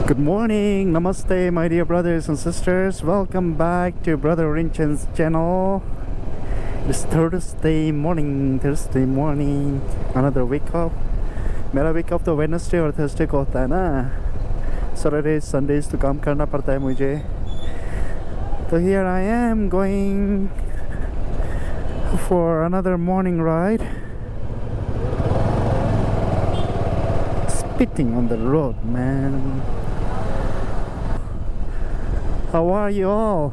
Good morning, namaste, my dear brothers and sisters. Welcome back to Brother Rinchan's channel. It's Thursday morning. Another week off. मेरा week off तो Wednesday और Thursday को होता है ना. Saturdays, Sundays तो काम करना पड़ता है मुझे. So here I am going for another morning ride. Spitting on the road, man. How are you all?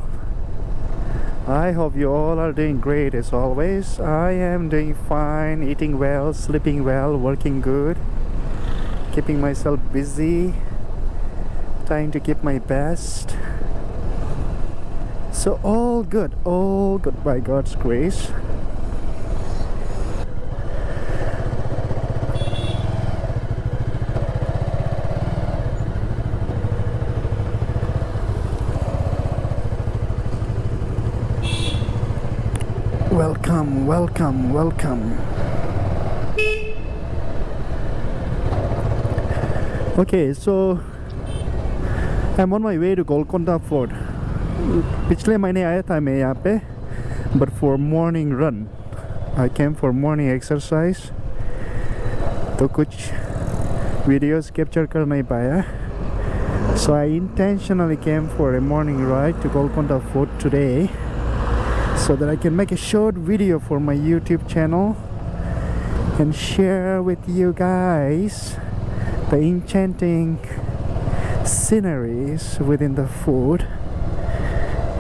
I hope you all are doing great as always. I am doing fine, eating well, sleeping well, working good, keeping myself busy, trying to keep my best. So all good by God's grace. Welcome. Okay, so I'm on my way to Golconda Fort. पिछले महीने आया था मैं यहाँ पे, but for morning run. I came for morning exercise. तो कुछ videos capture कर नहीं पाया. So I intentionally came for a morning ride to Golconda Fort today, so that I can make a short video for my YouTube channel and share with you guys the enchanting sceneries within the fort,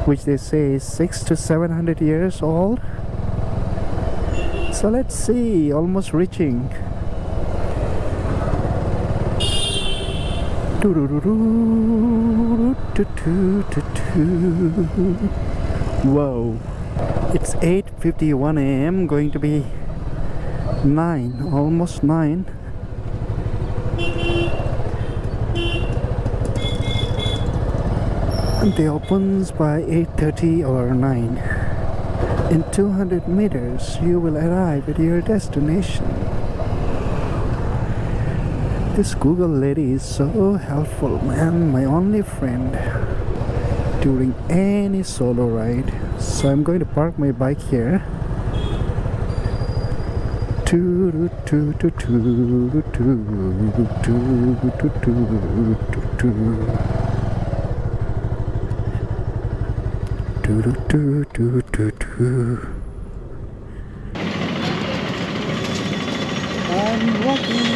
which they say is 600 to 700 years old. So let's see, almost reaching. Whoa. It's 8:51 a.m. going to be 9, almost 9. And it opens by 8:30 or 9. In 200 meters you will arrive at your destination. This Google lady is so helpful, man, my only friend during any solo ride. So I'm going to park my bike here. I'm walking,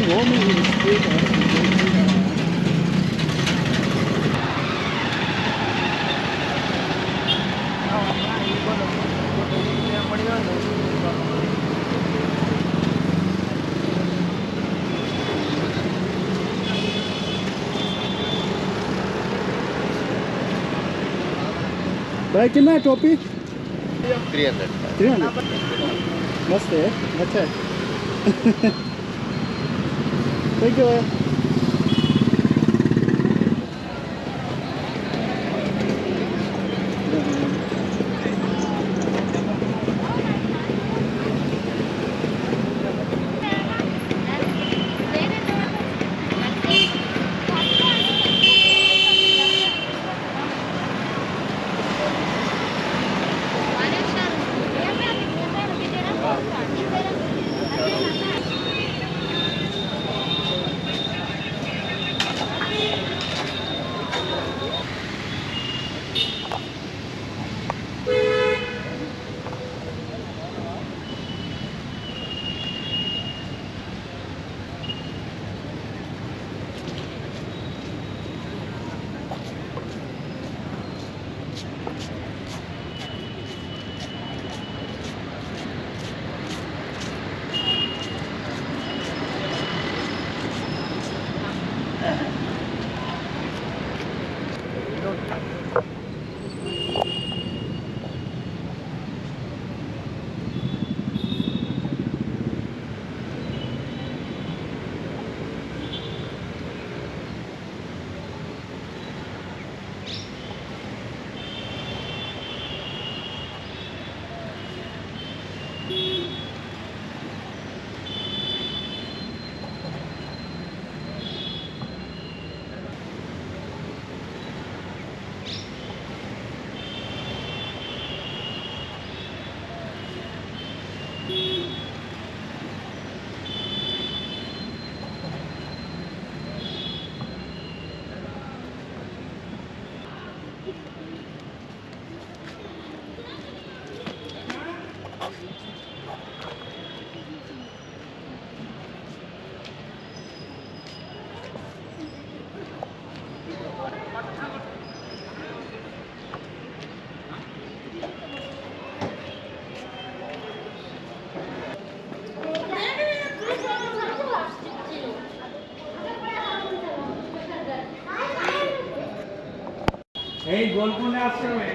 roaming in the street of Golconda. भाई कितना है टोपी? 300 मस्त है, अच्छा है. Thank you. এই গোলকুন্ডে আশ্রমে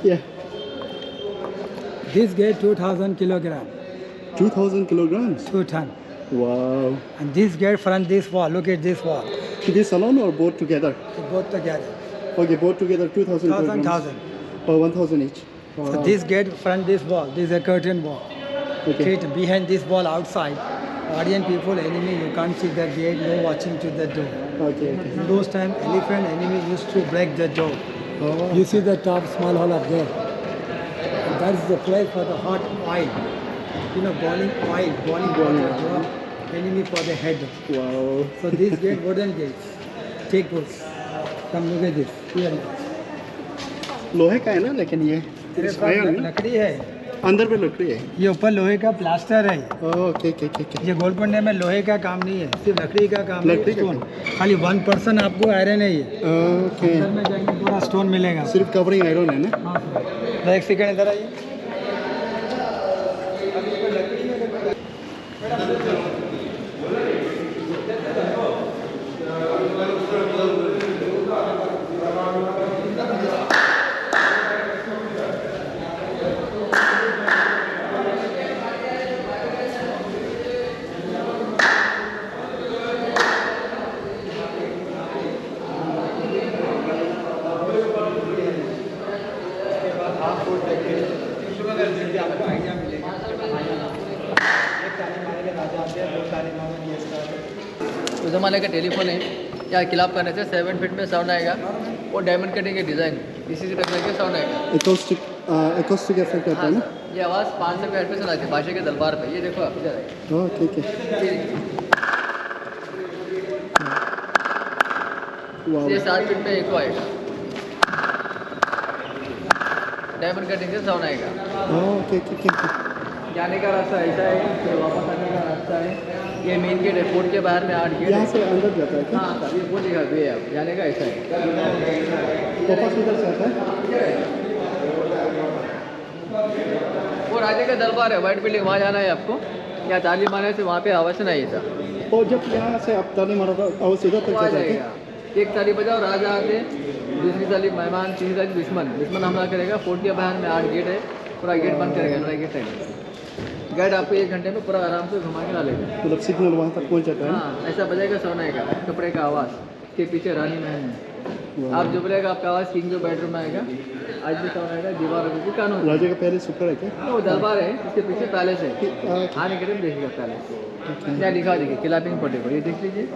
Yeah. This gate 2000 kilogram, 2,000 kilograms. 2 ton. Wow. And this gate front this wall, look at this wall. This alone or both together? Both together. Okay, both together 2,000 1,000, kilograms. 1,000. Oh, 1,000 each. Wow. So this gate front this wall, this is a curtain wall. Okay. Gate behind this wall outside, audience people, enemy, you can't see the gate, no watching to the door. Okay, okay. In those time, elephant enemy used to break the door. Oh. You see the top small hole up there. And that is the place for the hot oil. You know, boiling oil, boiling water, drop enemy for the head. Wow. So this gate, wooden gates. Take this. Come look at this. Here. लोहे का है ना लेकिन ये This iron ना? लकड़ी है. अंदर पे लकड़ी है. ये ऊपर लोहे का प्लास्टर है. Okay okay okay. ये गोलकुंडे में लोहे का काम नहीं है, सिर्फ लकड़ी का काम है. लकड़ी का स्टोन. खाली 1% आपको आयरन है ये. ओके. अंदर में जाएंगे पूरा स्टोन मिलेगा. सिर्फ कवरिंग आयरन है ना? हाँ सर. एक सेकंड इधर आइए. उस ज़माने का टेलीफोन है, क्या क्लैप करने से 7 फीट में साउंड आएगा और डायमंड कटिंग के डिज़ाइन इसी से टकरा के साउंड आएगा. acoustic effect आता है ना? ये आवाज़ 500 के पे सुनाती है बादशाह के दरबार पे. ये देखो आप इधर आइए. Okay okay. वाह. ये 7 फीट में एको आएगा. डायमंड कटिंग से साउंड आएगा. Okay okay. जाने का रास्ता ऐसा है, फिर वापस आने का रास्ता है. ये मेन गेट है, फोर्ट के बाहर में 8 गेट यहाँ है. से अंदर जाता है क्या? हाँ सर, ये वो जगह वे है. जाने का ऐसा है. वापस इधर से आता है? वो राजे का दरबार है, व्हाइट बिल्डिंग, वहाँ जाना है आपको. या तालीम आने से वहाँ पे आवाज़ नहीं था. और जब यहाँ से आप ताली मारो तो आवाज़ इधर तक वो आ जाता है जाएगा. क्या? एक ताली बजाओ, राजा आते, दूसरी ताली मेहमान, तीसरी ताली दुश्मन हमला करेगा. फोर्ट के बाहर में 8 गेट है, पूरा गेट बंद करेगा. नया गेट है. गाइड आपको 1 घंटे में पूरा आराम से घुमा के ला लेगा. मतलब सिग्नल वहाँ तक पहुँच जाता है ना? हाँ, ऐसा बजेगा सोने का कपड़े का आवाज़. के पीछे रानी महल है. आप जो बोलेगा आपका आवाज़ किंग जो बेडरूम में आएगा. आज भी साउंड आएगा. दीवार की कानून राजा का पहले सुपर है क्या? वो दरबार है, इसके पीछे पैलेस है. ओके. आने के टाइम देखिएगा पैलेस. क्या लिखा देखिए, क्लैपिंग पोर्टेबल. ये देख लीजिए.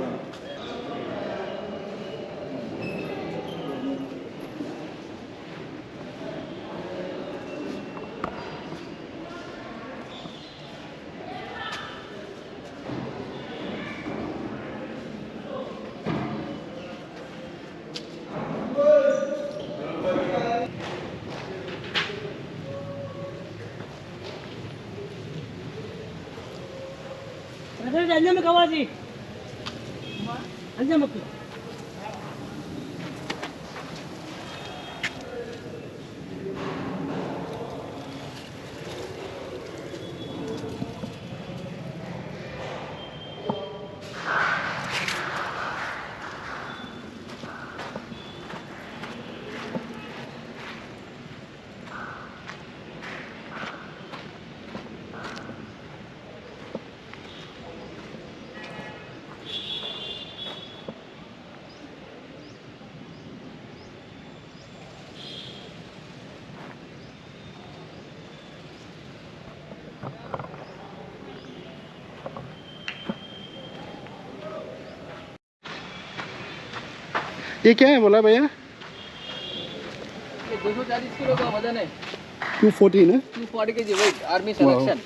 ये क्या है बोला भैया? ये 240 किलो का वजन है, 240 ना? 240 kg वेट, आर्मी सिलेक्शन।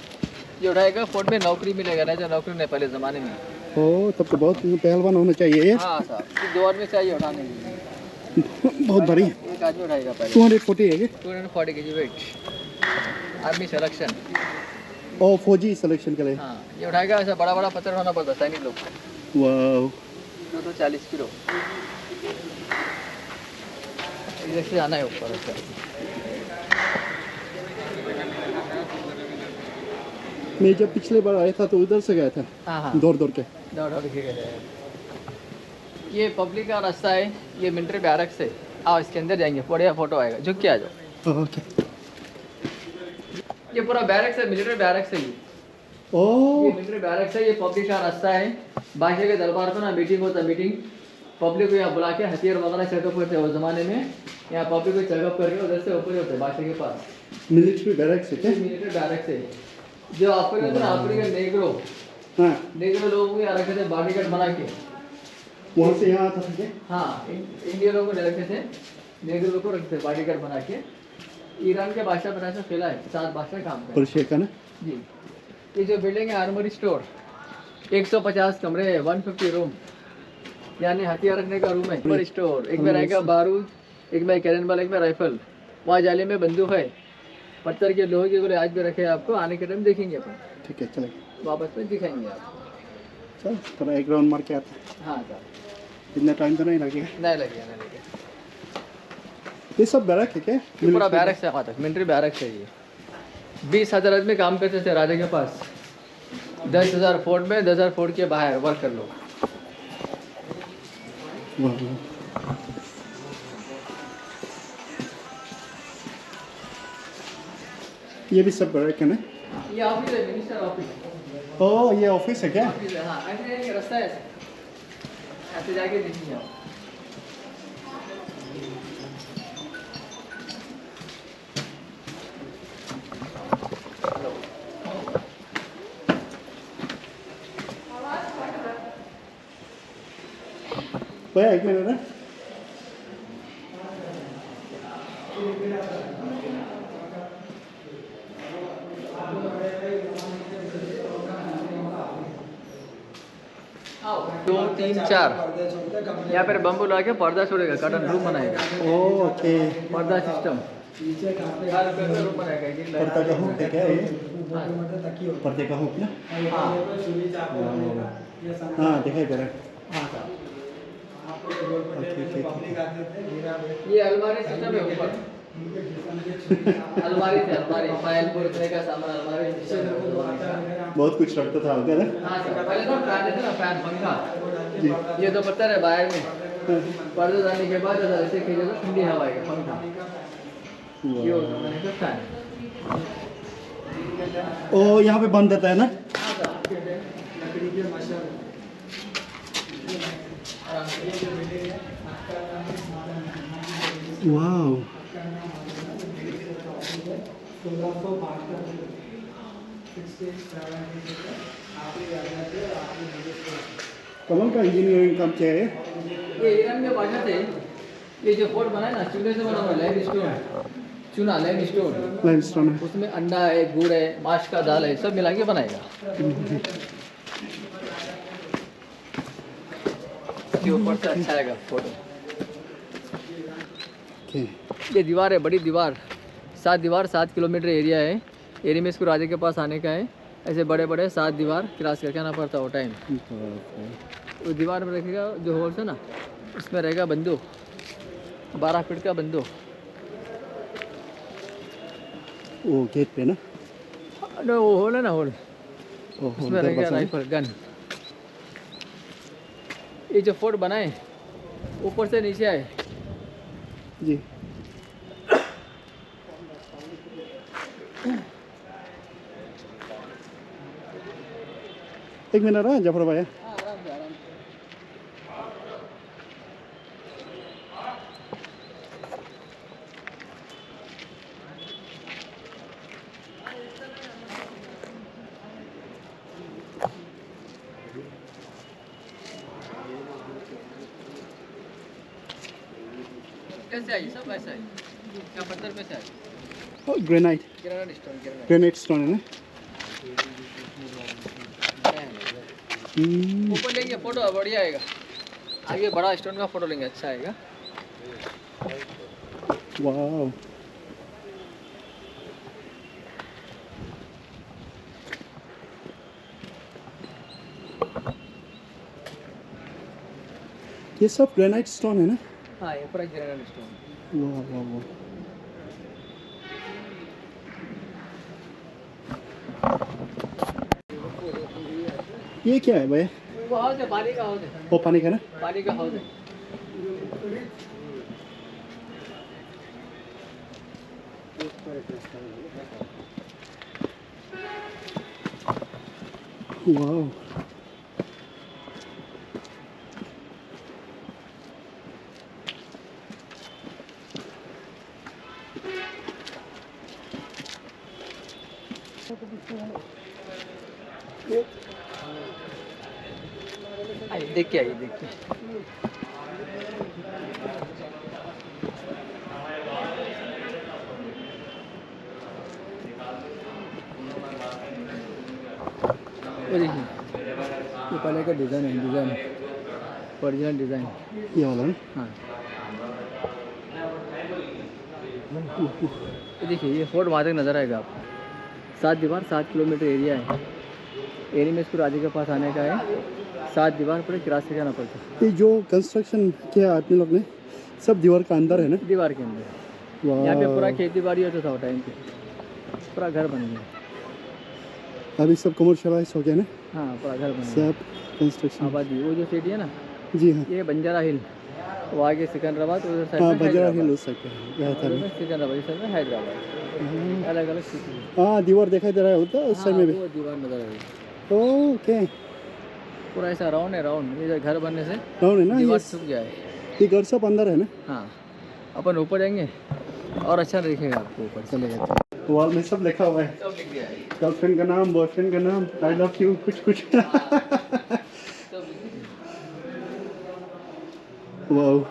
ये उठाएगा फोर्ट में नौकरी मिलेगा, नहीं तो नौकरी नहीं पहले ज़माने में। ओ तब तो बहुत पहलवान होना चाहिए ये। हाँ साहब, ये 2 आदमी चाहिए उठाने के लिए। बहुत भारी है। एक आदमी उठाएगा पहले। 240 है क्या? 240 kg वेट, आर्मी सिलेक्शन। ओ फौजी सिलेक्शन के लिए। हाँ, ये उठाएगा, ऐसा बड़ा बड़ा पत्थर उठाना पड़ता है सैनिक लोग। वाह 240 किलो। इधर से आना है ऊपर ऐसा। मैं जब पिछले बार आया था तो उधर से गया था, हाँ हाँ, दौड़ दौड़ के। दौड़ के गए। ये पब्लिक का रास्ता है, ये मिलिट्री बैरक्स है। आओ इसके अंदर जाएंगे, बढ़िया फोटो आएगा, झुक के आ जाओ। ओके। ये पूरा बैरक्स है, मिलिट्री बैरक्स है ये। ओ ये मिलिट्री बैरक्स है, ये पब्लिक का रास्ता है। बादशाह के दरबार पर ना मीटिंग होता है, मीटिंग पब्लिक को यहाँ बुला के हथियार वगैरह चेकअप करते हैं उस जमाने में। यहाँ पब्लिक को चेकअप करके उधर से ऊपर होते हैं बादशाह के पास। मिलिट्री बैरक्स है क्या? मिलिट्री बैरक्स है। जो अफ्रीकन नेग्रो हाँ लोगों को यहाँ रखे थे बॉडीगार्ड बना के। वहाँ से यहाँ आता था क्या? हाँ, इंडियन लोगों को रखे थे, नेग्रो को रखते थे बॉडीगार्ड बना के। ईरान के बादशाह पर ऐसा फैला है, 7 बादशाह काम करते हैं। पर्शिया का ना? जी, ये जो बिल्डिंग है आर्मरी स्टोर, 150 कमरे है, 150 रूम, यानी हथियार रखने का रूम है। आर्मरी स्टोर, एक में रहेगा बारूद, एक में कैनन बॉल, एक में राइफल। वहाँ जाली में बंदूक है, पत्थर के लोहे के गोले आज भी रखे हैं। आपको आने के टाइम देखेंगे अपन, ठीक है चलेगा। वापस में दिखाएंगे आप। चल थोड़ा एक राउंड मार के आता है। हाँ सर, इतना टाइम तो नहीं लगेगा। नहीं लगेगा, नहीं लगेगा। ये सब बैरक है क्या? ये पूरा बैरक्स है, वहाँ तक मिलिट्री बैरक्स है ये। 20,000 आदमी काम करते थे राजा के पास। 10,000 फोर्ट में, 10,000 फोर्ट के बाहर वर्क कर लो। वाह ये भी सब बैरक है ना? ये ऑफिस है, मिनिस्टर ऑफिस। ओ ये ऑफिस है क्या? ऑफिस है, हाँ। ऐसे रास्ता है, ऐसे जाके देखिए आप। भैया एक मिनट ना। आओ, 2, 3, 4 यहाँ पर बम्बू ला के पर्दा छोड़ेगा, कर्टन रूम बनाएगा। ओके पर्दा सिस्टम रूम बनाएगा। पर्दा का हुक है क्या ये? हाँ पर्दे का हुक ना? हाँ हाँ दिखाई दे रहा है। हाँ सर, ओके ये अलमारी सिस्टम है ऊपर। अलमारी थे, अलमारी फाइल रखने का सामान, अलमारी सिस्टम है। बहुत कुछ रखता था उधर है? हाँ सर, पहले तो फैन थे ना, फैन पंखा। ये तो पत्थर है बाहर में, पर्दे डालने के बाद ऐसे खींचे तो ठंडी हवा आएगा, पंखा। ये होता है मैंने कहा फैन। ओ यहाँ पे बंद रहता है ना? हाँ सर, लकड़ी के मशल। वाओ कमल का इंजीनियरिंग काम क्या है? ये ईरान के बादशाह थे। ये जो फोर्ट बना है ना, चूने से बना हुआ, लाइमस्टोन चूना, लाइमस्टोन। लाइमस्टोन है। उसमें अंडा है, गुड़ है, माश का दाल है, सब मिला के बनाएगा। ये ऊपर से अच्छा आएगा फोटो। ये दीवार है, बड़ी दीवार, 7 दीवार, 7 किलोमीटर एरिया है। एरिया में इसको राजा के पास आने का है। ऐसे बड़े बड़े 7 दीवार क्रॉस करके आना पड़ता वो टाइम। उस दीवार में रखेगा जो होल्स है ना, उसमें रहेगा बंदूक, 12 फीट का बंदूक। वो गेट पे ना, नो वो होल है ना, होल वो उसमें रहेगा राइफल गन। ये जो फोर्ट बनाए ऊपर से नीचे आए जी। एक मिनट ना जफर भाई, आराम से आराम से। कैसे आई सब ऐसा है क्या पत्थर में से आई? Granite, granite stone, granite stone है ना। ऊपर लेंगे फोटो बढ़िया आएगा। आगे बड़ा स्टोन का फोटो लेंगे, अच्छा आएगा। वाह, ये सब ग्रेनाइट स्टोन है ना। हाँ ये पूरा ग्रेनाइट स्टोन। वाह वाह वाह, ये क्या है भाई? वो हाउस है, पानी का हाउस है, वो पानी का ना। पानी का हाउस है। वाह, देख के आइए, देख के। वो देखिए, ये पहले का डिज़ाइन है, डिज़ाइन ओरिजिनल डिज़ाइन। ये वाला ना। हाँ ये देखिए, ये फोर्ट वहाँ तक नज़र आएगा आपको। 7 दीवार, 7 किलोमीटर एरिया है। एरिया में इसको राजे के पास आने का है। 7 दीवार पूरे क्रॉस से जाना पड़ता है। ये जो कंस्ट्रक्शन किया आपने लोग ने, सब दीवार का अंदर है ना। दीवार के अंदर यहाँ पे पूरा खेती बाड़ी होता था वो टाइम पे, पूरा घर बन गया। अभी सब कमर्शियलाइज हो गया ना। हाँ पूरा घर बन गया, सब कंस्ट्रक्शन। आबादी। वो जो सिटी है ना, जी हाँ, ये बंजारा हिल, वो आगे सिकंदराबाद, उधर साइड हाँ में बंजारा हैदराबाद। हिल उस साइड पे है, यहाँ था उधर ना। में सिकंदराबाद, इस साइड में हैदराबाद। अलग अलग सिटी है। हाँ दीवार दिखाई दे रहा है उधर उस साइड में भी। वो दीवार नजर आ रही है। ओके, पूरा ऐसा राउंड है, राउंड। ये घर बनने से राउंड है ना। दीवार ये सूख गया है। ये घर सब अंदर है ना। हाँ अपन ऊपर जाएंगे और अच्छा दिखेगा आपको, ऊपर चले जाते हैं। वॉल में सब लिखा हुआ है, सब लिख दिया है, गर्लफ्रेंड का नाम, बॉयफ्रेंड का नाम, आई लव यू, कुछ कुछ। सब लिख दिया है। वाओ,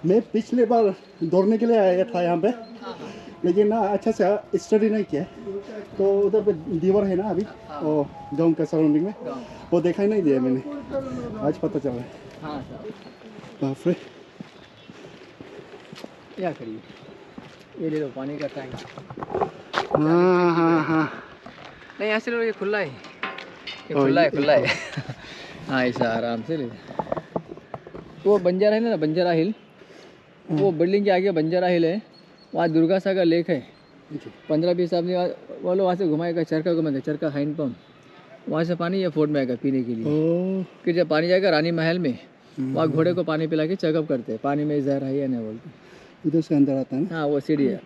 मैं पिछले बार दौड़ने के लिए आया था यहाँ पे, लेकिन ना अच्छा से स्टडी नहीं किया, तो उधर पे दीवार है ना अभी, और गाँव का सराउंडिंग में, गाँव। वो देखा ही नहीं दिया मैंने, आज पता चला है। हाँ साहब, बाप रे, क्या करिए, ये ले लो पानी का टैंक। हाँ हाँ हाँ, नहीं ऐसे लो, ये खुला है, ये और खुला है, ये- खुला है। हाँ ऐसा आराम से ले। वो बंजारा हिल है ना, बंजारा हिल, वो बिल्डिंग के आगे बंजारा हिल है, वहाँ दुर्गा सागर लेक है। 15-20 आदमी वो लोग वहाँ से घुमाएगा, चरखा घुमाएगा, चरखा हैंड पंप, वहाँ से पानी ये फोर्ट में आएगा पीने के लिए। ओ, फिर जब पानी जाएगा रानी महल में, वहाँ घोड़े को पानी पिला के चेकअप करते हैं, पानी में जहर है या नहीं बोलते। इधर से अंदर आता है ना। हाँ वो सीढ़ी है।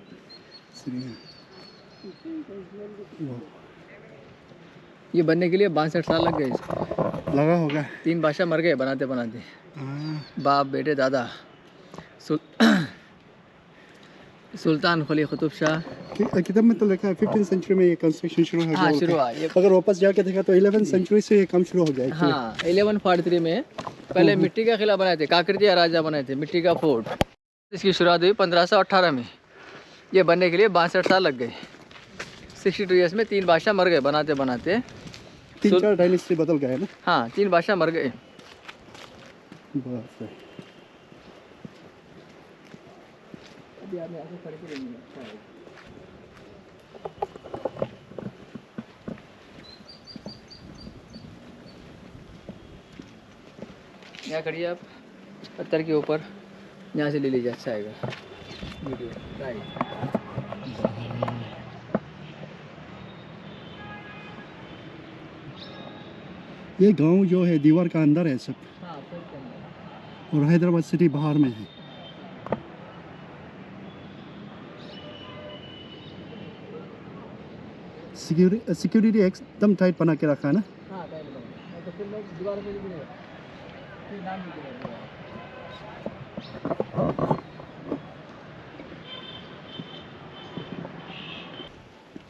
ये बनने के लिए 62 साल लग गए इसको। लगा होगा। 3 बादशाह मर गए बनाते बनाते, हाँ, बाप बेटे दादा। सुल्तान कुली कुतुब शाह। किताब में तो लिखा है 15th सेंचुरी में ये कंस्ट्रक्शन शुरू हो गया। हाँ बोल शुरू के। हुआ ये। अगर वापस जाके देखा तो 11th सेंचुरी से ये काम शुरू हो गया actually। हाँ 1143 में पहले मिट्टी का किला बनाए थे, काकड़िया राजा बनाए थे, मिट्टी का फोर्ट। इसकी शुरुआत हुई 1518 में। ये बनने के लिए 62 साल लग गए। 62 ईयर्स में 3 बादशाह मर गए बनाते बनाते। तीन चार डायनेस्टी बदल गए ना। हाँ 3 बादशाह मर गए। बाप रे। अभी आप यहाँ से खड़े के लेंगे, अच्छा है। यहाँ खड़िए आप पत्थर के ऊपर, यहाँ से ले लीजिए, अच्छा आएगा वीडियो। राइट। ये गांव जो है दीवार का अंदर है सब, हाँ सब के अंदर। और हैदराबाद सिटी बाहर में है। सिक्योरिटी एकदम टाइट बना के रखा है ना। हाँ टाइम लगा, तो फिर मैं दीवार पे भी नहीं, फिर नाम भी नहीं।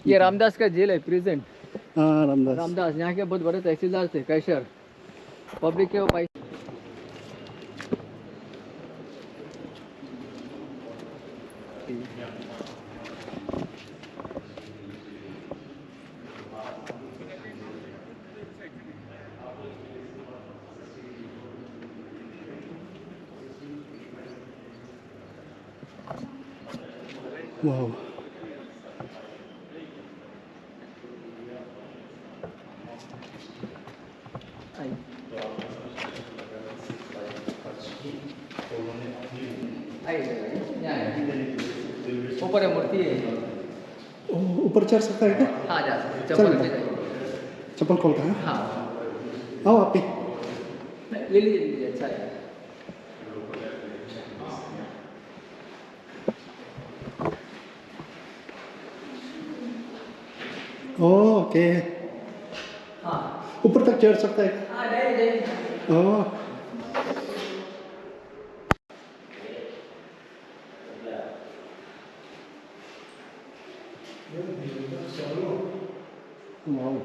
ये रामदास का जेल है, प्रेजेंट। हाँ रामदास। रामदास यहाँ के बहुत बड़े तहसीलदार थे, कैशर। पब्लिक के वो पैसे। वाह। ऊपर है मूर्ति है। ऊपर चढ़ सकता है क्या? हाँ जा सकते, चप्पल ले जाइए। चप्पल खोल का है? हाँ आओ आप भी। ले लीजिए, अच्छा है। ओके। हाँ ऊपर तक चढ़ सकता है? हाँ जाइए। ओह। वाह।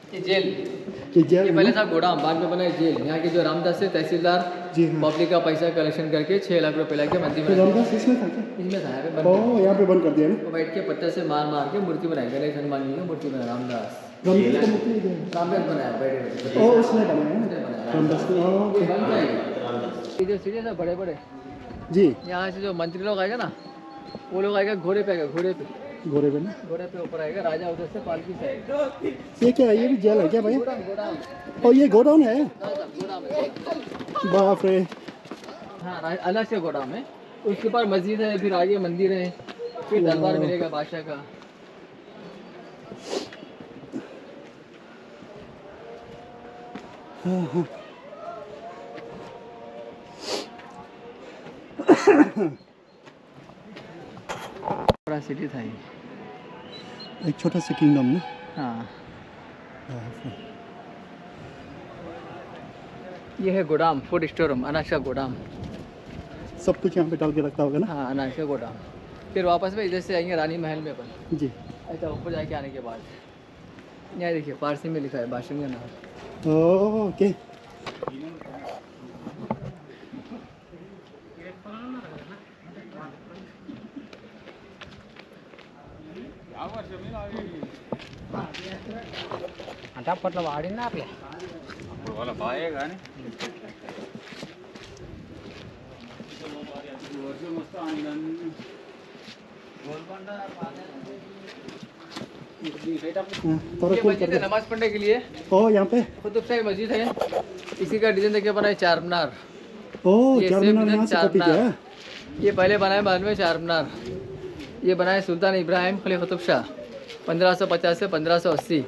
ये जेल, ये जेल ये है पहले ना? था गोदाम, बाद में बना है जेल। यहाँ के जो रामदास से तहसीलदार जी हाँ। पब्लिक का पैसा कलेक्शन करके 6 लाख रुपए लाके मंदिर तो बनाई। रामदास इसमें था क्या? इसमें था, यहाँ पे बंद ओह यहाँ पे बंद कर दिया ना। वो बैठ के पत्थर से मार मार के मूर्ति बनाई, गणेश हनुमान जी की मूर्ति बनाई। रामदास रामदास का मूर्ति इधर है। रामदास बनाया बैठे बैठे। ओह उसने बनाया उसने है बनाया। रामदास को। ओह, ये ओके। बंद है। ये जो सीढ़ी है बड़े बड़े, जी। यहाँ से जो मंत्री लोग आएगा ना, वो लोग आएगा घोड़े पे, आएगा घोड़े पे, घोड़े पे ना। घोड़े पे ऊपर आएगा, राजा उधर से पालकी से आएगा। ये क्या है? ये भी जेल है क्या भाई? गोदाम गोदाम और ये गोडाउन है? गोदाम है। बाप रे। हाँ अलग से गोदाम है, उसके ऊपर मस्जिद है, फिर आगे मंदिर है, फिर दरबार मिलेगा बादशाह का। बड़ा सिटी था ये। एक छोटा सा किंगडम ना। हाँ बाप रे। ये है गोदाम, फूड स्टोर, अनाज का गोदाम। सब कुछ यहाँ पे डाल के रखता होगा ना। हाँ अनाज का गोदाम। फिर वापस में इधर से आएंगे रानी महल में अपन। जी। ऐसा ऊपर जाके आने के बाद यहाँ देखिए पारसी में लिखा है बाशिंग का नाम। Oh okay. అంటే అప్పట్లో వాడింది అట్లా వాళ్ళ బాయే కానీ వర్షం వస్తే ఆయన గోల్కొండ थोड़ा ये कूल मस्जिद कर है दे। नमाज पढ़ने के लिए। ओह यहाँ पे। कुतुब शाही मस्जिद है, इसी का डिजाइन देखिए बना है चार मीनार। ओह ये चार सेम मीनार डिजाइन यहाँ से चार कॉपी किया है। मीनार। ये पहले बनाए बाद में चार मीनार। ये बनाए सुल्तान इब्राहिम खलीफा कुतुब शाह 1550 से 1580,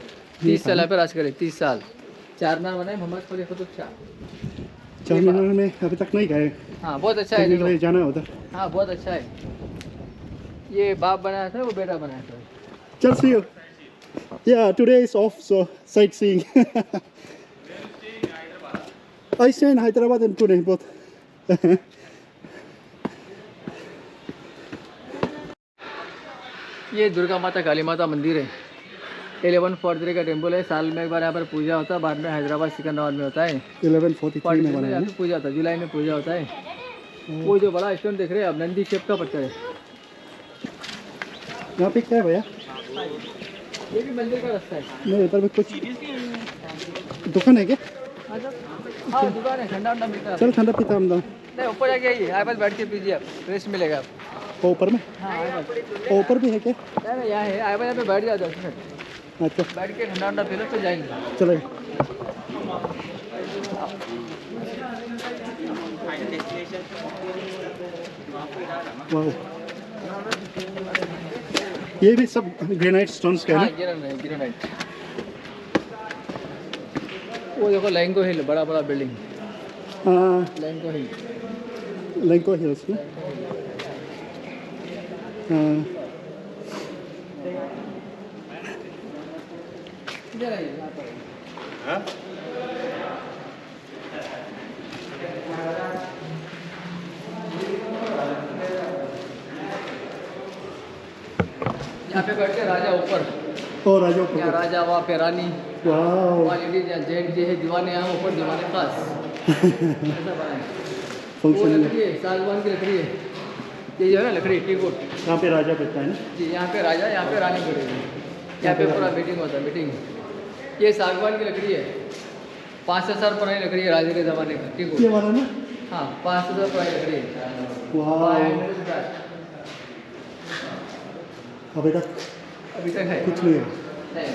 30 साल यहाँ पे राज करे, 30 साल। चार मीनार बनाए मोहम्मद खलीफा कुतुब शाह। चार मीनार में अभी तक नहीं गए। हाँ बहुत अच्छा है, करने के लिए देखो। जाना है उधर। हाँ बहुत अच्छा है। ये बाप बनाया था, वो बेटा बनाया था। चल see you. Yeah, today is off, so sightseeing. I stay in Hyderabad and Pune both. ये दुर्गा माता काली माता मंदिर है। 1143 का टेम्पल है। साल में एक बार यहाँ पर पूजा होता है। बाद में हैदराबाद सिकंदराबाद में होता है। 1143 में बना है यहाँ ना? पे पूजा होता है, जुलाई में पूजा होता है। वो जो बड़ा स्टोन देख रहे हैं आप, नंदी शेप का पत्थर है। यहाँ पे क्या है भैया? ये भी मंदिर का रास्ता है। नहीं, इधर में कुछ दुकान है क्या? हाँ दुकान है, ठंडा ठंडा मिलता है। चल ठंडा पीता हम लोग। नहीं ऊपर जाके आइए, यहाँ पर बैठ के पीजिए आप, रेस्ट मिलेगा आप। वो ऊपर में? हाँ यहाँ पर। वो ऊपर भी है क्या? नहीं यहाँ है, यहाँ पे बैठ जाओ 10 मिनट, अच्छा बैठ के ठंडा ठंडा पी लो फिर जाएंगे। चलेगा। वाह, ये भी सब ग्रेनाइट स्टोन्स का है हाँ ना? ग्रेनाइट। वो देखो लैंगो हिल, बड़ा बड़ा बिल्डिंग हाँ, लैंगो हिल। लैंको हिल्स में। हाँ, इधर आइए यहाँ पर। यहाँ पे बैठते राजा ऊपर, और राजा ऊपर। यहाँ राजा वहाँ पे रानी, वाह, वहाँ लेडीज, यहाँ जेंट जो है दीवाने, यहाँ ऊपर दीवाने खास ऐसा बना है। वो फंक्शन में लकड़ी है, सागवान की लकड़ी है। ये जो है ना लकड़ी टी वुड, यहाँ पे राजा बैठता है ना? जी यहाँ पे राजा, यहाँ पे रानी बैठेगी। यहाँ पे पूरा मीटिंग होता है, मीटिंग। ये सागवान की लकड़ी है, 500 साल पुरानी लकड़ी है राजे के ज़माने की टी वुड। ये वाला ना? हाँ 500 साल पुरानी लकड़ी है। वाह, अभी तक अभी तक है कुछ नहीं है। नहीं।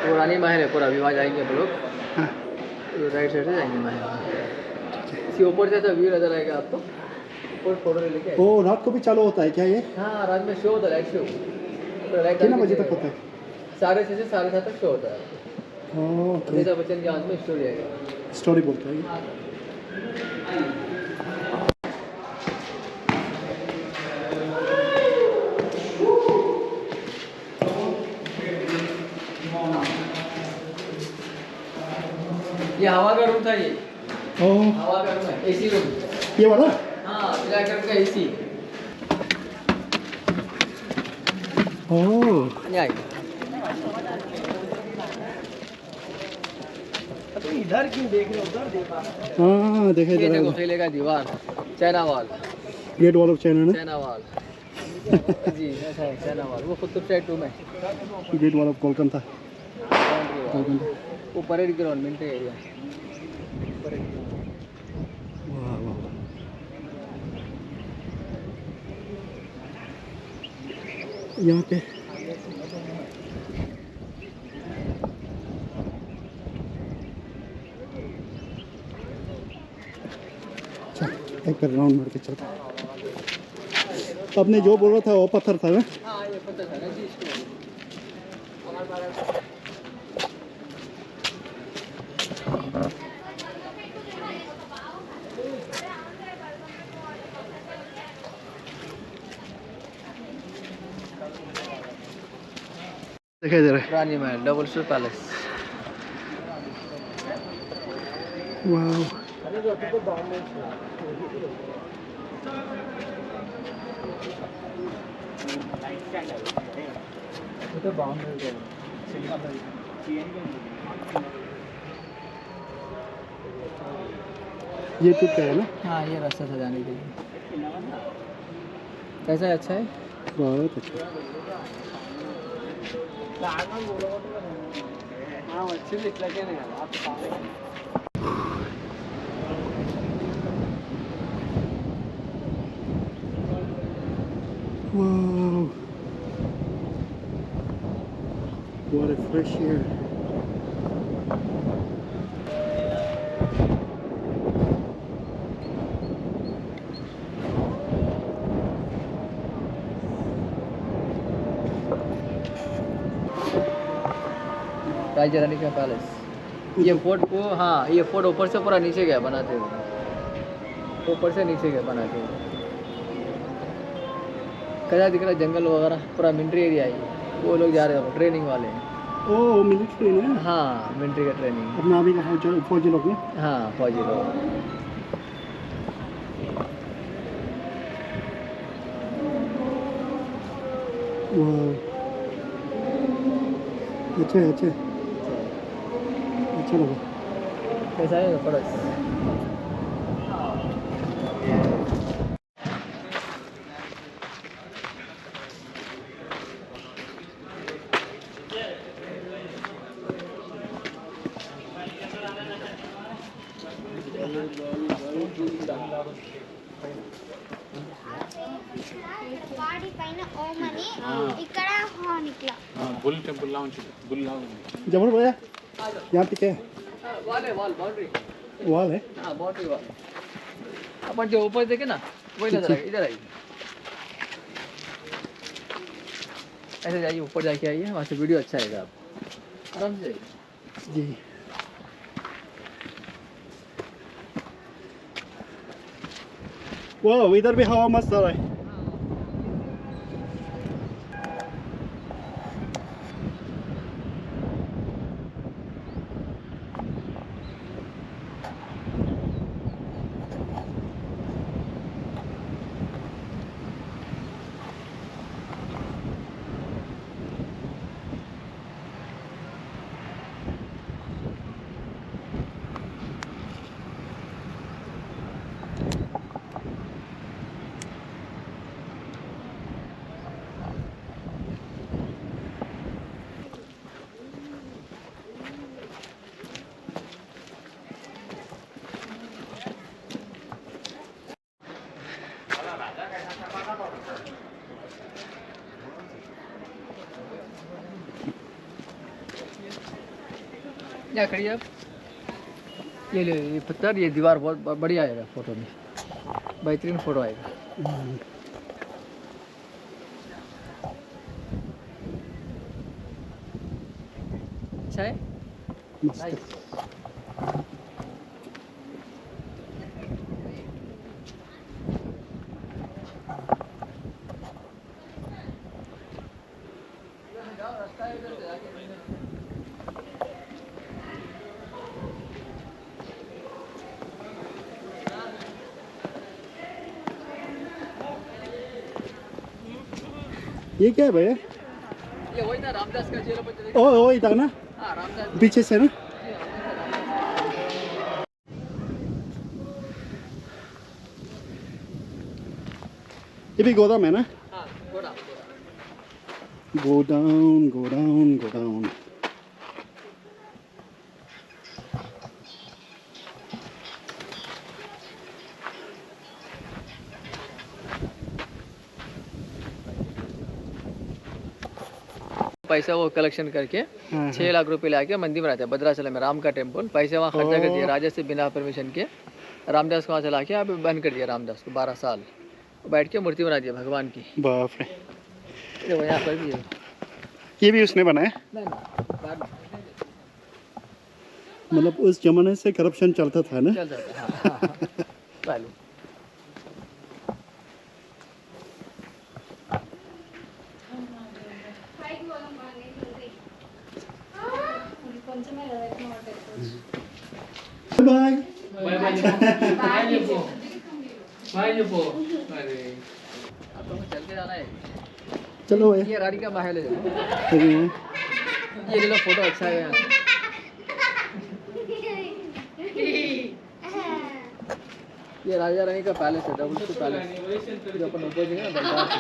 वो रानी महल है पूरा, अभी वहाँ जाएंगे हम लोग। हाँ, तो राइट साइड से जाएंगे महल। इसी ऊपर से ऐसा व्यू नजर आएगा आपको, ऊपर फोटो लेके आएंगे। वो रात को भी चालू होता है क्या ये? हाँ रात में शो होता है, लाइट शो। तो लाइट कितने बजे तक होता है? 6:30 से 7:30 तक शो होता है। ओके, अमिताभ बच्चन के हाथ में स्टोरी आएगा। स्टोरी बोलता है ये। ये हवा का रूम था, ये ओह, हवा का रूम है, एसी रूम। ये वाला? हाँ ब्लैक रंग का एसी। ओह, ये आएगा। इधर क्यों देख रहे हो, उधर देखा। हाँ देखे ये देखो जरा। किले का दीवार, China wall, great wall of China ना? China wall. जी ऐसा है चाइना वॉल। वो कुतुब साइड 2 में great wall of Kolkata. Boundary wall. Kolkata. वो परेड ग्राउंड मिलते एरिया। वाह वाह, यहाँ पे चल एक बार राउंड मार के चलते। आपने जो बोला था वो पत्थर था ना? हाँ ये पता था ना जी इसको। दिखाई दे रहा है। रानी महल, डबल स्टोर पैलेस। वाह, ये तो क्या है ना? हाँ ये रास्ता था जाने के लिए। कैसा है, अच्छा है? बहुत अच्छा। हाँ अच्छी दिख लगे नहीं आप। Wow, what a fresh air. Raja Rani का पैलेस। ये फोर्ट को, हाँ ये फोर्ट ऊपर से पूरा नीचे गया बनाते हुए, ऊपर से नीचे गया बनाते हुए। कैसा दिख रहा है, जंगल वगैरह पूरा मिलिट्री एरिया है। वो लोग जा रहे हैं ट्रेनिंग वाले हैं। ओ मिलिट्री ना, हाँ मिलिट्री का ट्रेनिंग। अपना अभी का फौजी लोग ना। हाँ फौजी लोग। अच्छे अच्छे अच्छा लगा। कैसा है फर्क? వాడి పైన ఓం అని ఇక్కడ హార్న్ ఇట్లా bull temple lounge bull lounge जमर भैया यहाँ पे क्या है? वॉल है, वॉल बाउंड्री। वॉल है। हाँ बाउंड्री वॉल। अपन जो ऊपर देखे ना वही नजर आएगा, इधर आइए, ऐसे जाइए ऊपर जाके आइए, वहाँ से वीडियो अच्छा आएगा, आप आराम से जाइए। जी वाह, इधर भी हवा मस्त आ रहा है। क्या खड़ी आप, ये ले, ये पत्थर, ये दीवार बहुत बढ़िया आएगा फोटो में, बेहतरीन फोटो आएगा। अच्छा है, नाइस। ये क्या है भैया? ये वही ना रामदास का जेल अपन ओ ओ इधर ना, हाँ रामदास पीछे से ना। ये भी गोदाम है ना? हाँ थोड़ा go down go down go down. पैसा वो कलेक्शन करके 6 लाख रुपए लाके मंदिर बनाते हैं भद्राचलम में, राम का टेम्पल। पैसे वहाँ खर्चा कर दिया राजा से बिना परमिशन के, रामदास को वहाँ से लाके अब बंद कर दिया रामदास को, 12 साल बैठ के मूर्ति बना दिया भगवान की। बाप रे, देखो यहाँ पर भी है। ये भी उसने बनाया? नहीं, बाद में मतलब उस जमाने से करप्शन चलता था ना? चल जाता है, हाँ, हाँ, हाँ। मालूम। बाय अब तो चल के जाना है। चलो भैया। ये गाड़ी का महल है, चलिए। ये ले लो फोटो अच्छा है यहाँ। ये राजा रानी का पैलेस है, डबल पैलेस, जो अपन ऊपर देखे ना दरबार से।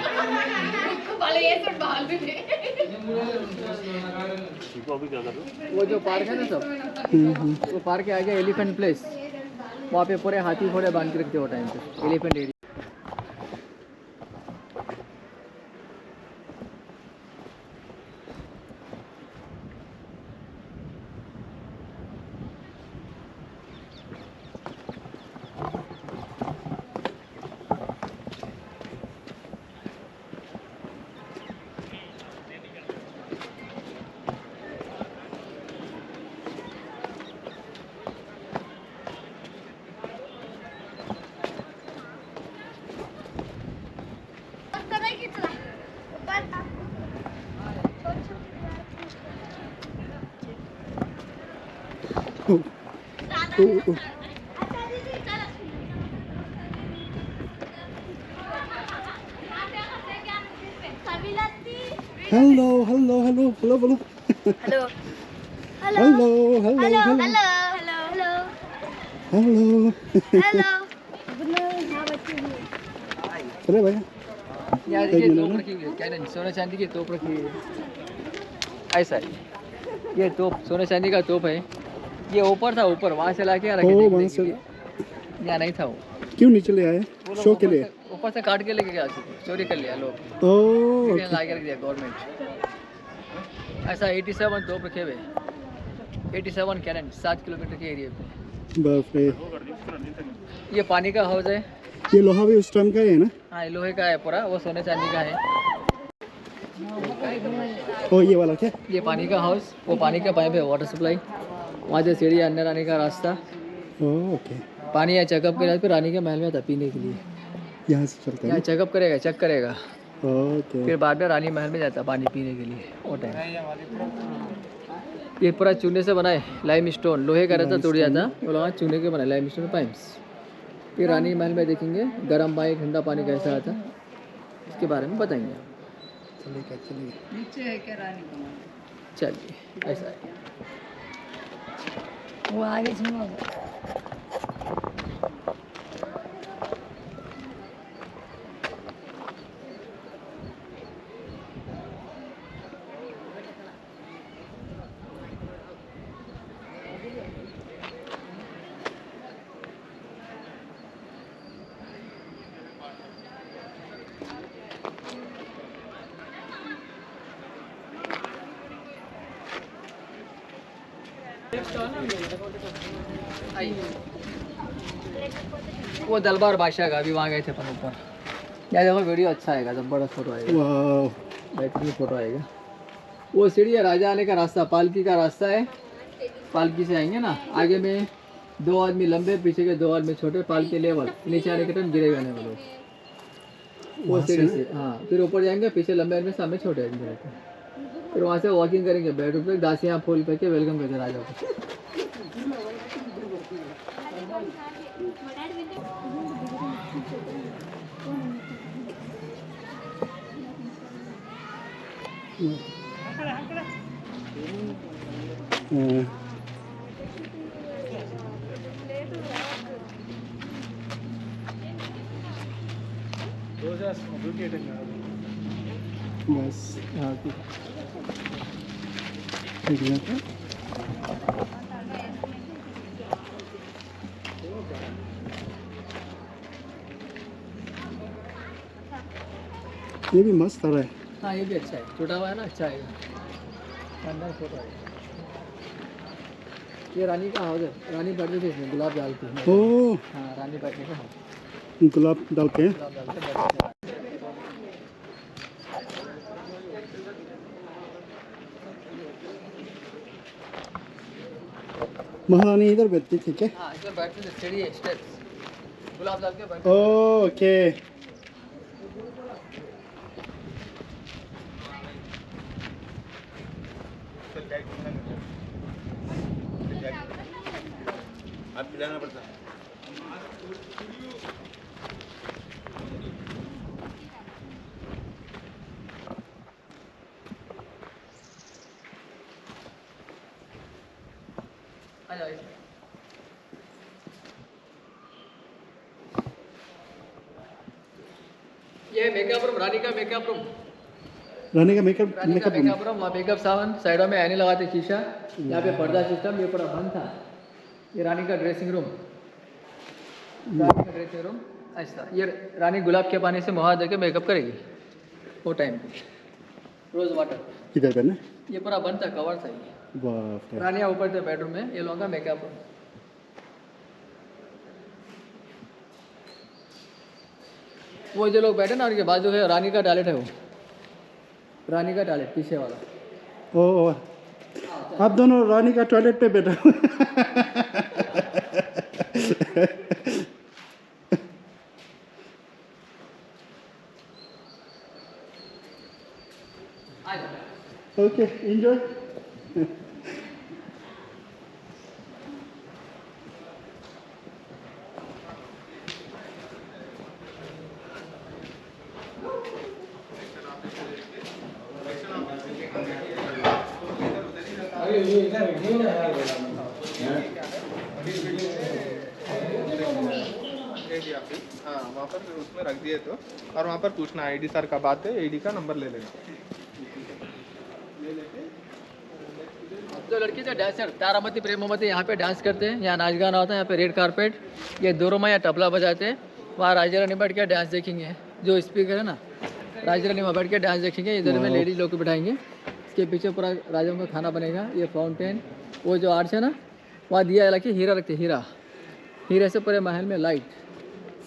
वो जो पार्क है ना सब, वो पार्क के आगे एलिफेंट प्लेस, वहाँ पे पूरे हाथी घोड़े बांध के रखते हो टाइम पे, elephant area. Hello hello hello hello बोलो hello hello hello hello hello hello hello hello चले भैया यहाँ एक देखिए मिनट तोप ना। रखी हुई है, कैनन सोने चांदी की तोप रखी हुई है। ऐसा है ये तोप, सोने चांदी का तोप है। ये ऊपर था, ऊपर वहाँ से लाके यहाँ रखे ओ देखने वहाँ के से लिए। यहाँ नहीं था वो। क्यों नीचे ले आए वो लोग शो के लिए ऊपर से काट के लेके गया, चोरी कर लिया लोग। ओ यहाँ ला के रख दिया गवर्नमेंट। ऐसा 87 तोप रखे हुए, 87 कैनन 7 किलोमीटर के एरिया पे। बाप रे ये पानी का हाउस है। ये लोहा भी उस टाइम का ही है ना हाँ ये लोहे का है पूरा, वो सोने चांदी का है। ओ ये वाला क्या ये पानी का हाउस, वो पानी का पाइप है, वाटर सप्लाई। वहाँ से सीढ़ी अंदर आने का रास्ता। ओ ओके पानी यहाँ चेकअप के फिर रानी के महल में आता पीने के लिए। यहाँ से चलता है यहाँ चेकअप करेगा, चेक करेगा, ना ओके फिर बाद में रानी महल में जाता पानी पीने के लिए वो टाइम। ये पूरा चूने से बना है, लाइम स्टोन। लोहे का रहता टूट जाता, वो लोग चूने के बना लाइम स्टोन पाइप्स। फिर रानी महल में देखेंगे गर्म पानी ठंडा पानी कैसा आता, इसके बारे में बताएंगे आप। चलेगा चलेगा नीचे है क्या रानी का महल? चलिए ऐसा है। वो आगे वो दलबार बादशाह का, अभी वहाँ गए थे अपन ऊपर। यार देखो वीडियो अच्छा आएगा, जबरदस्त फोटो आएगा, वाह बेहतरीन फोटो आएगा। वो सीढ़ी है राजा आने का रास्ता, पालकी का रास्ता है। पालकी से आएंगे ना, आगे में 2 आदमी लंबे, पीछे के 2 आदमी छोटे, पालकी लेवल, नीचे आने के टाइम गिरेगा नहीं वो लोग। वो सीढ़ी से हाँ, फिर ऊपर जाएंगे, पीछे लंबे आदमी, सामने छोटे आदमी रहते हैं। फिर वहाँ से वॉकिंग करेंगे, बेडरूम पे दासियाँ फूल करके वेलकम करते राजा को। बस हाँ ठीक। एक मिनट ये भी मस्त आ रहा है हाँ ये भी अच्छा है, छोटा हुआ है ना, अच्छा आएगा, शानदार फोटो आएगा। ये रानी का हाउस है, रानी बैठती थी इसमें, गुलाब डालती है। ओ हाँ रानी बैठने का हाउस, गुलाब डाल के गुलाब डाल के बैठती है। महारानी इधर बैठती थी क्या हाँ इसमें बैठते थे, सीढ़ी है, स्टेप्स, गुलाब डाल के बैठते। ओके आप पिलाना पड़ता है। आ जाओ इसमें। ये मेकअप रूम, रानी का मेकअप रूम, रहने का मेकअप रानी का मेकअप रूम। वहाँ मेकअप सामान, साइडों में आईने लगाते शीशा, यहाँ पे पर्दा सिस्टम, ये पूरा बंद था। ये रानी का ड्रेसिंग रूम, रानी का ड्रेसिंग रूम ऐसा। ये रानी गुलाब के पानी से मुहार देके मेकअप करेगी वो टाइम पे, रोज वाटर। इधर पे ना ये पूरा बंद था, कवर था ये। बाप रे रानियाँ ऊपर थे बेडरूम में, ये लोगों का मेकअप रूम। वो जो लोग बैठे ना, उनके बाजू है रानी का टॉयलेट है, वो रानी का टॉयलेट पीछे वाला। ओ आप दोनों रानी का टॉयलेट पे बैठा ओके एंजॉय हाँ वहाँ पर उसमें रख दिए तो, और वहाँ पर पूछना आईडी सर कब आते, आईडी का नंबर ले लेना। जो लड़की जो डांसर तारामती प्रेमामती यहाँ पे डांस करते हैं, यहाँ नाच गाना होता है, यहाँ पे रेड कारपेट, ये दोरों या तबला बजाते हैं, वहाँ राजा रानी बैठ के डांस देखेंगे। जो स्पीकर है ना, राजा रानी वहाँ बैठ के डांस देखेंगे। इधर में लेडीज लोग को बिठाएंगे, इसके पीछे पूरा राजाओं का खाना बनेगा। ये फाउंटेन, वो जो आर्च है ना, वहाँ दिया लगा हीरा रखते, हीरे से पूरे महल में लाइट,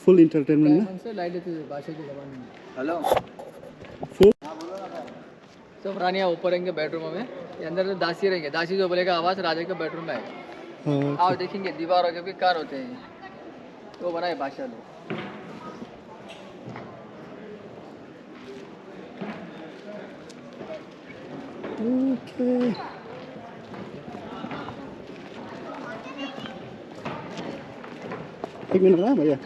फुल इंटरटेनमेंट ना। से लाइट देती है बादशाह की जबान में। हेलो सब रानियाँ ऊपर रहेंगे बेडरूम में, ये अंदर तो दासी रहेंगे। दासी जो बोलेगा आवाज़ राजा के बेडरूम में आएगा। हाँ, आप देखेंगे दीवारों के भी कार होते हैं, वो बनाए बादशाह लोग। ओके। एक मिनट ना भैया।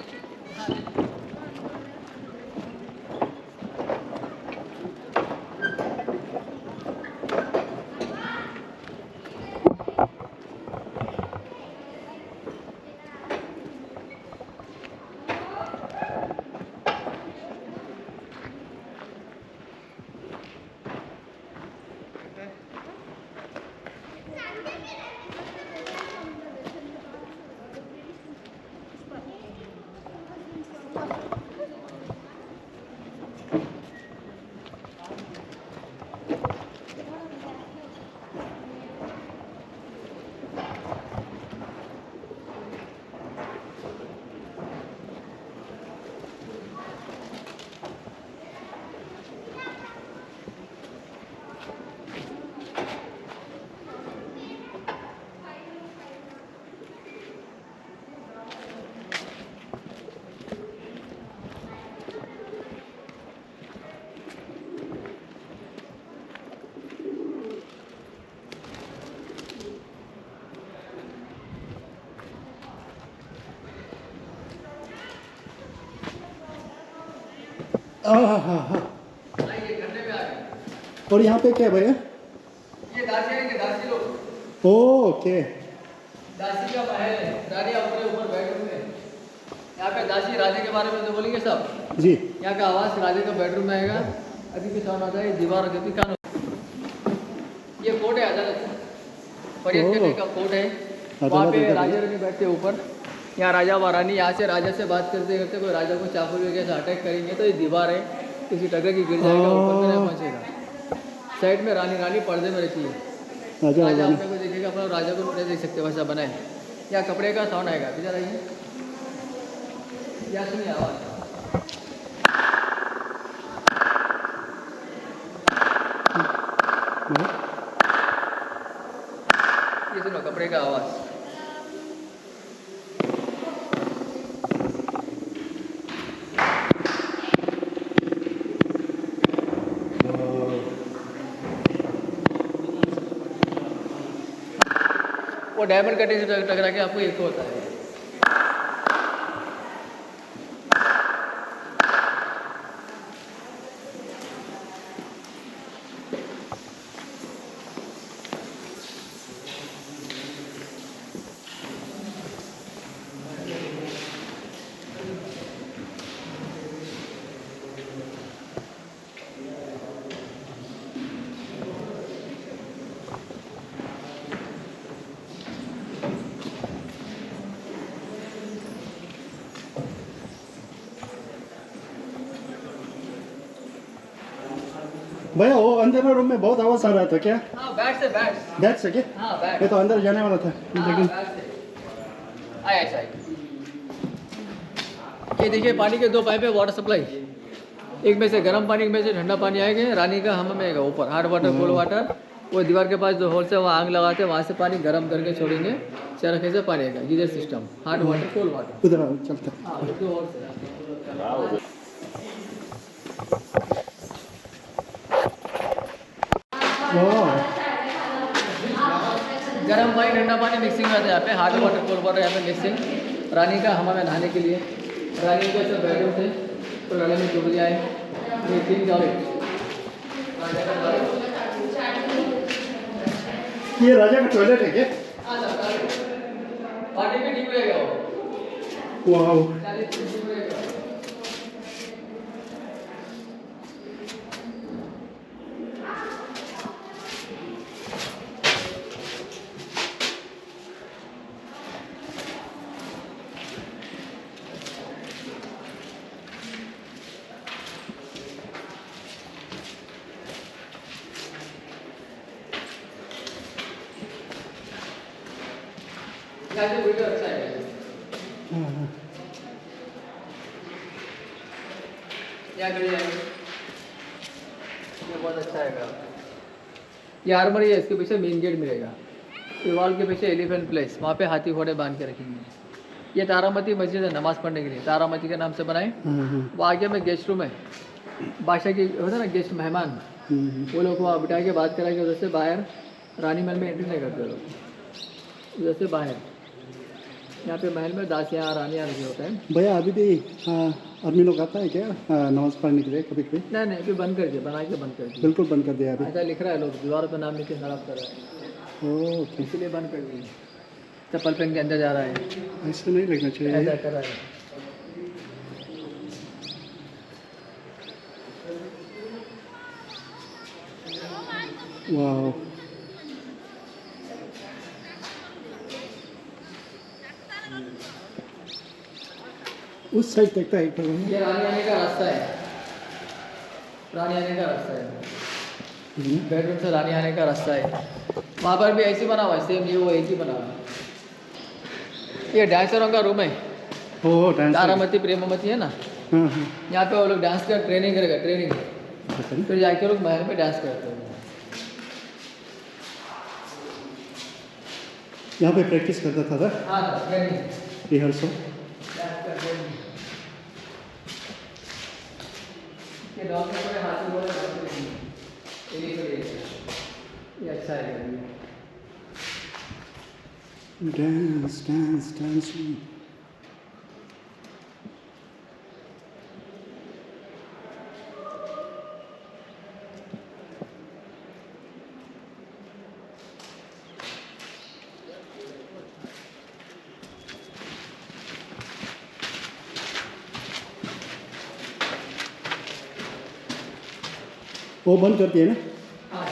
और यहाँ पे क्या है भैया? ये दासी रहेंगे, दासी लोग। ओके। दासी का महल है, रानी अपने ऊपर बेडरूम में। यहाँ पे दासी राजे के बारे में तो बोलेंगे सब जी। यहाँ का आवाज़ राजे का बेडरूम में आएगा। अभी भी साउंड आता है, दीवार के भी कान। ये कोर्ट है, अदालत, फरियाद करने का कोर्ट है। वहाँ पे राजा रानी बैठते ऊपर। यहाँ राजा व रानी, यहाँ से राजा से बात करते करते कोई राजा को चाकू लेके से अटैक करेंगे तो ये दीवार है, किसी टक्कर की गिर जाएगा, ऊपर में नहीं पहुँचेगा। साइड में रानी पर्दे में रहती है। राजा अपने को देखेगा, अपना राजा को नहीं देख सकते, वैसा बना है। या कपड़े का साउंड आएगा, इधर आइए, या सुनिए आवाज़। ये सुनो कपड़े का आवाज़। वो डायमंड कटिंग से टकरा के आपको एक होता है। भैया वो अंदर रूम में बहुत आवाज आ रहा था क्या? हाँ, बैठ बैठ से क्या? हाँ, बैठ। मैं तो अंदर जाने वाला था लेकिन ऐसा ये देखिए, पानी के दो पाइप है, वाटर सप्लाई। एक में से गर्म पानी, एक में से ठंडा पानी आएगा। रानी का हमाम आएगा ऊपर, हार्ड वाटर, कोल्ड वाटर। वो दीवार के पास जो होल से वहाँ आग लगाते हैं, वहाँ से पानी गर्म करके छोड़ेंगे, चरखे से पानी आएगा। Geyser system, hard water, cold water. उधर आओ, चलते हाँ, दो होल से। गर्म पानी ठंडा पानी मिक्सिंग रहता है यहाँ पे, हार्ड वाटर कोल्ड वाटर यहाँ पे मिक्सिंग। रानी का हमाम में नहाने के लिए। रानी के सब बेडरूम थे, तो रानी में चुग जाए। ये 3 टॉयलेट, ये राजा का टॉयलेट है क्या? पार्टी में ठीक रहेगा वो। वाओ 40 फीट ठीक रहेगा। यहाँ से वीडियो अच्छा है। यहाँ खड़ी जाएंगे। ये बहुत अच्छा है। ये आर्मरी है, इसके पीछे मेन गेट मिलेगा। ये वॉल के पीछे एलिफेंट प्लेस, वहाँ पे हाथी घोड़े बांध के रखेंगे। ये तारामती मस्जिद है नमाज पढ़ने के लिए, तारामती के नाम से बनाए। वो आगे में गेस्ट रूम है, बादशाह की होता है ना गेस्ट मेहमान, वो लोग को वहाँ बिठा के बात करा के उधर से बाहर रानी महल में एंट्री नहीं करते लोग, उधर से बाहर। यहाँ पे महल में दासियाँ रानियाँ लगे होते हैं। भैया अभी भी आदमी लोग आता है क्या नमाज पढ़ने के लिए कभी कभी? नहीं अभी बंद कर दिया, बना के बंद कर दिया। बिल्कुल बंद कर दिया अभी। ऐसा लिख रहा है, लोग दीवार पर नाम लिख के खराब कर रहा है, ओके इसलिए बंद कर दिया। चप्पल पहन के अंदर जा रहा है, ऐसा नहीं लगना ऐसा चाहिए। कर रहा है। वाओ उस साइड देखता है पर ये रानी आने का रास्ता है, रानी आने का रास्ता है, बेडरूम से रानी आने का रास्ता है। वहाँ पर भी ऐसे बना हुआ है, सेम ये वो एक ही बना हुआ है। ये डांसरों का रूम है, ओ डांस तारामती प्रेमामती है ना, हाँ हाँ यहाँ पे वो लोग डांस का ट्रेनिंग करेगा, ट्रेनिंग फिर जाके लोग महल में डांस करते हैं। यहाँ पे प्रैक्टिस करता था हाँ ट्रेनिंग, रिहर्सल। डांस का ट्रेनिंग। ये डॉक्टर को हाथ में बोला ये अच्छा है। डांस डांस डांस वो बंद कर दिए ना? हाँ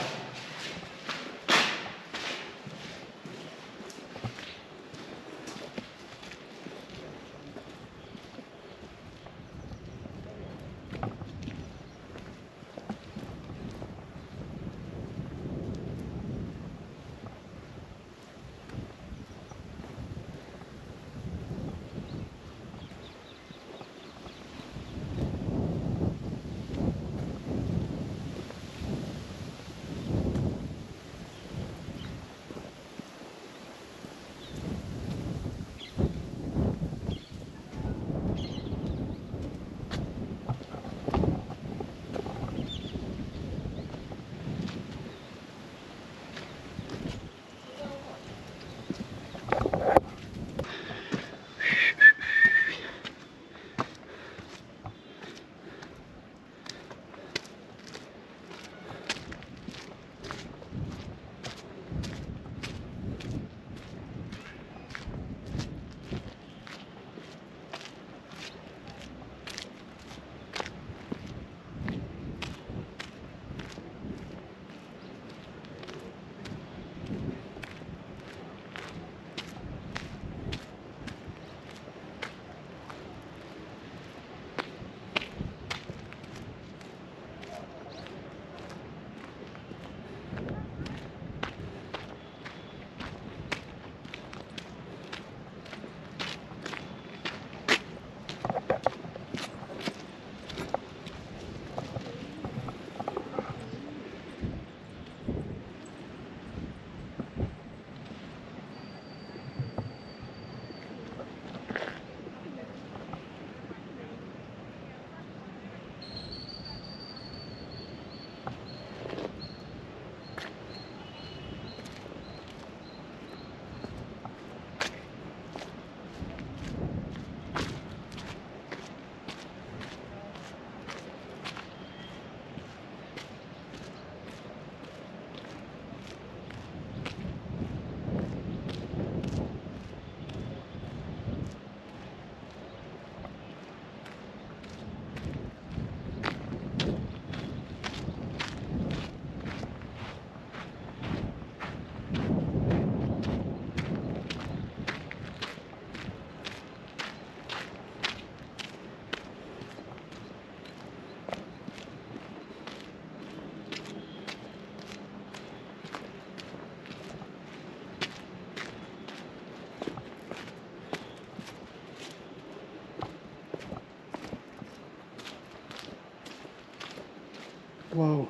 वाह,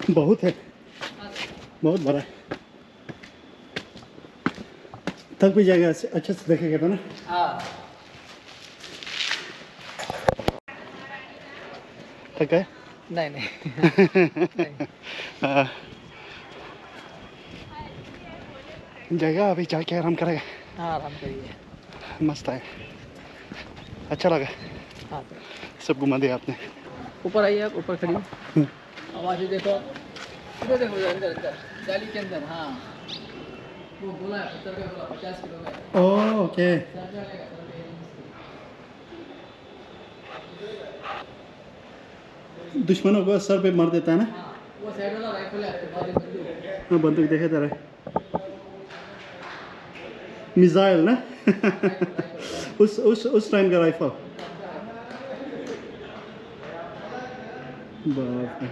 बहुत है, बहुत बड़ा है। थक भी जाएगा अच्छे से देखेगा तो ना। हाँ थक है? नहीं नहीं हाँ। जगह अभी जाके आराम करेगा। हाँ आराम करिए। मस्त है, अच्छा लगा। हाँ सब घुमा दिया आपने। ऊपर आइए आप, ऊपर खड़ी आवाज़ देखो, इधर देखो, अंदर अंदर जाली के अंदर। हाँ वो बोला है 70 का, बोला 50 किलो में। Oh okay. दुश्मनों को सर पे मार देता है ना। वो साइड वाला राइफल है आपके बाद बंदूक। हाँ, बंदूक देखे तेरा मिसाइल ना। उस टाइम का राइफल। बाप रे।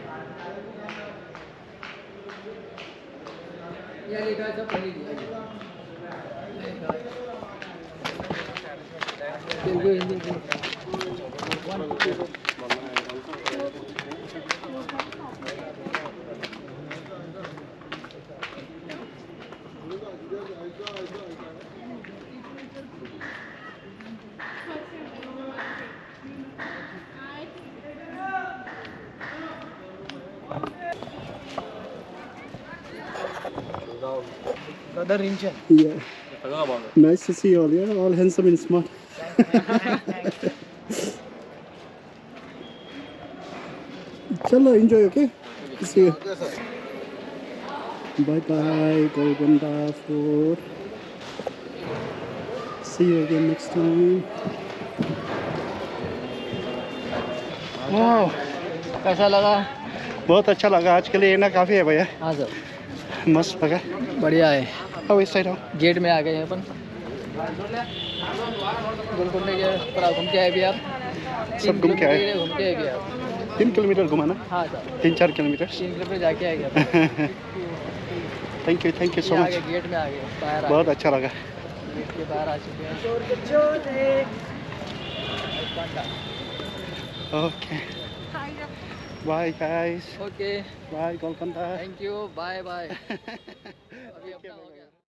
ये लिखा है सब पढ़ी दिया। Telugu Hindi Brother Rinchen. Yeah. Nice to see you all. Yeah, all handsome and smart. Chalo, enjoy. Okay. See you. Bye bye, Golconda Fort. See you again next time. Wow. कैसा लगा? बहुत अच्छा लगा, आज के लिए ना काफ़ी है भैया। हाँ सर मस्त लगा। बढ़िया है। अब इस साइड आओ। गेट में आ गए हैं अपन। गोलकुंडे के पूरा घूम के आए भी आप? सब घूम के आए। घूम के आए भी आप? 3 किलोमीटर घुमाना। हाँ सर 3-4 किलोमीटर। 3 किलोमीटर जाके आए अपन। थैंक यू सो ये आ मच। गए, गेट में आ गए, बाहर आ बहुत गए। अच्छा लगा। गेट के बाहर आ चुके हैं। Okay bye guys. Okay bye Golconda. Thank you, bye bye.